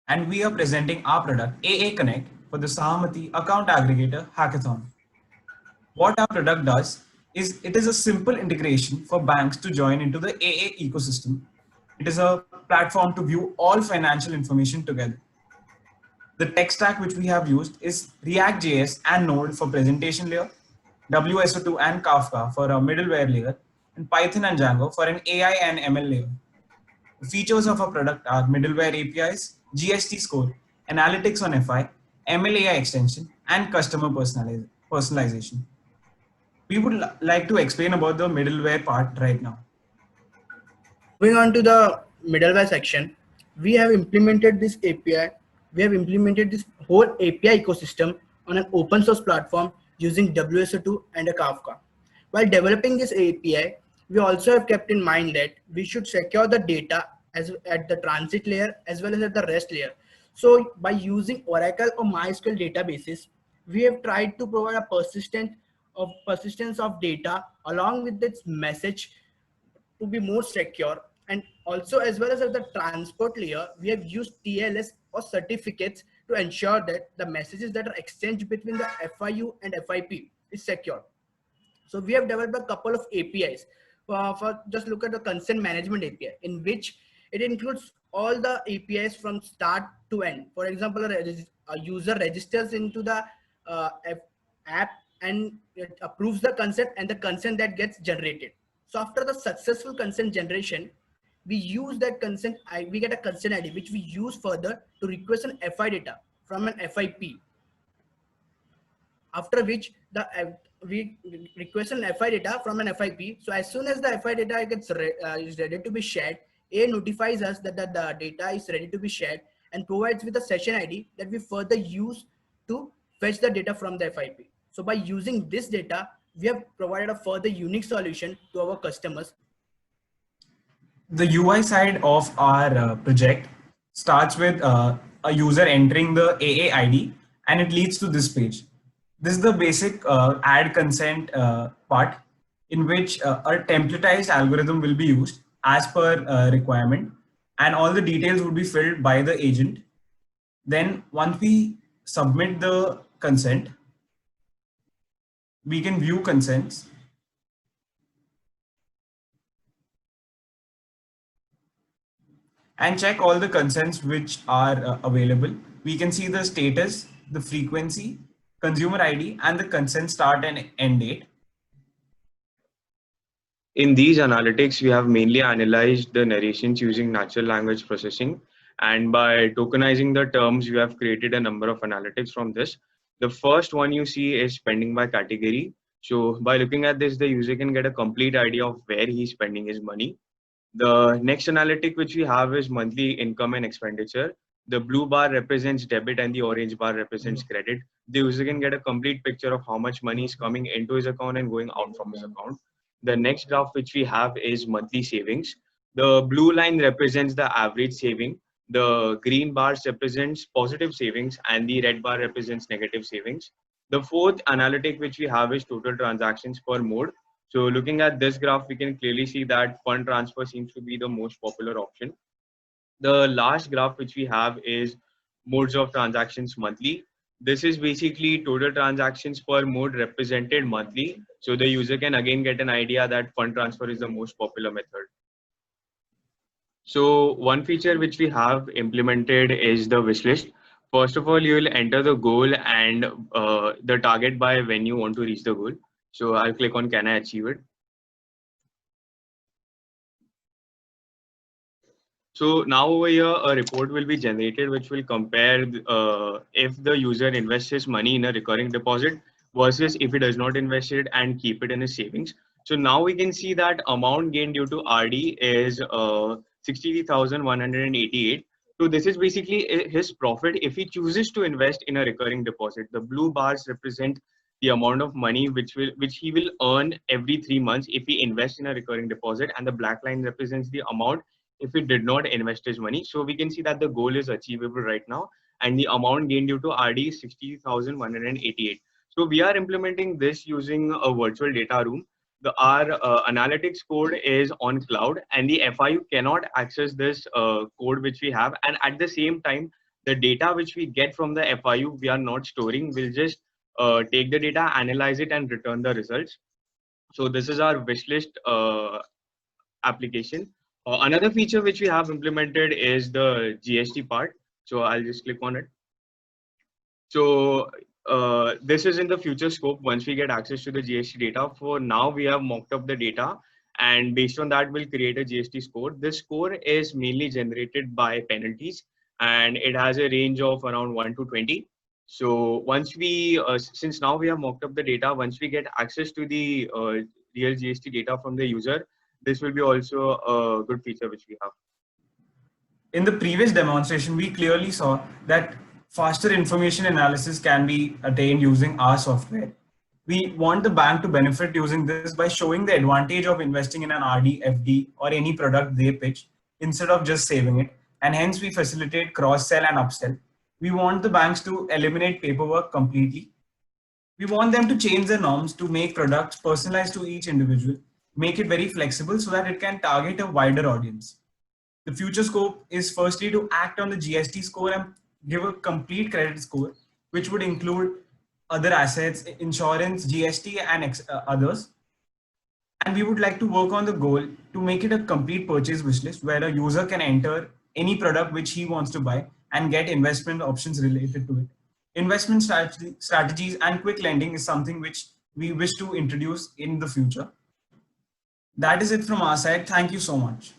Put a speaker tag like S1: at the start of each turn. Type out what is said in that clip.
S1: and we are presenting our product AA Connect for the Sahamati Account Aggregator Hackathon. What our product does is it is a simple integration for banks to join into the AA ecosystem. It is a platform to view all financial information together. The tech stack which we have used is React.js and Node for presentation layer, WSO2 and Kafka for a middleware layer, and Python and Django for an AI and ML layer. The features of our product are middleware APIs, GST score, analytics on FI, MLAI extension, and customer personalization. We would like to explain about the middleware part right now.
S2: Moving on to the middleware section, we have implemented this API. We have implemented this whole API ecosystem on an open source platform using WSO2 and a Kafka. While developing this API, we also have kept in mind that we should secure the data as at the transit layer as well as at the rest layer. So by using Oracle or MySQL databases, we have tried to provide a persistence of data along with its message to be more secure. And also, as well as at the transport layer, we have used TLS or certificates to ensure that the messages that are exchanged between the FIU and FIP is secure. So we have developed a couple of APIs for just look at the consent management API, in which it includes all the APIs from start to end. For example, a user registers into the app and it approves the consent and the consent that gets generated. So after the successful consent generation, we use that consent, we get a consent ID, which we use further to request an FI data from an FIP. After which we request an FI data from an FIP. So as soon as the FI data is ready to be shared, A notifies us that the data is ready to be shared and provides with a session ID that we further use to fetch the data from the FIP. So by using this data, we have provided a further unique solution to our customers.
S1: The UI side of our project starts with a user entering the AA ID and it leads to this page. This is the basic add consent part in which a templatized algorithm will be used as per requirement and all the details would be filled by the agent. Then once we submit the consent, we can view consents and check all the consents which are available. We can see the status, the frequency, consumer ID, and the consent start and end date.
S3: In these analytics, we have mainly analyzed the narrations using natural language processing. And by tokenizing the terms, we have created a number of analytics from this. The first one you see is spending by category. So by looking at this, the user can get a complete idea of where he's spending his money. The next analytic which we have is monthly income and expenditure. The blue bar represents debit and the orange bar represents credit. The user can get a complete picture of how much money is coming into his account and going out from his account. The next graph which we have is monthly savings. The blue line represents the average saving. The green bars represents positive savings and the red bar represents negative savings. The fourth analytic which we have is total transactions per mode. So looking at this graph, we can clearly see that fund transfer seems to be the most popular option. The last graph which we have is modes of transactions monthly. This is basically total transactions per mode represented monthly. So the user can again get an idea that fund transfer is the most popular method. So one feature which we have implemented is the wish list. First of all, you will enter the goal and the target by when you want to reach the goal. So I'll click on can I achieve it. So now over here, a report will be generated which will compare if the user invests his money in a recurring deposit versus if he does not invest it and keep it in his savings. So now we can see that amount gained due to RD is 63,188. So this is basically his profit if he chooses to invest in a recurring deposit. The blue bars represent the amount of money which he will earn every 3 months if he invests in a recurring deposit, and the black line represents the amount if he did not invest his money. So we can see that the goal is achievable right now, and the amount gained due to RD is 60,188. So we are implementing this using a virtual data room. Our analytics code is on cloud, and the FIU cannot access this code which we have, and at the same time The data which we get from the FIU, we are not storing. We'll just take the data, analyze it, and return the results. So this is our wishlist application. Another feature which we have implemented is the GST part. So I'll just click on it. So this is in the future scope once we get access to the GST data. For now, we have mocked up the data, and based on that, we'll create a GST score. This score is mainly generated by penalties, and it has a range of around 1 to 20. So once we, since now we have mocked up the data, once we get access to the real GST data from the user, this will be also a good feature which we have.
S1: In the previous demonstration, we clearly saw that faster information analysis can be attained using our software. We want the bank to benefit using this by showing the advantage of investing in an RD, FD, or any product they pitch instead of just saving it. And hence we facilitate cross-sell and upsell. We want the banks to eliminate paperwork completely. We want them to change their norms to make products personalized to each individual, make it very flexible so that it can target a wider audience. The future scope is firstly to act on the GST score and give a complete credit score, which would include other assets, insurance, GST, and others. And we would like to work on the goal to make it a complete purchase wishlist where a user can enter any product which he wants to buy and get investment options related to it. Investment strategies and quick lending is something which we wish to introduce in the future. That is it from our side. Thank you so much.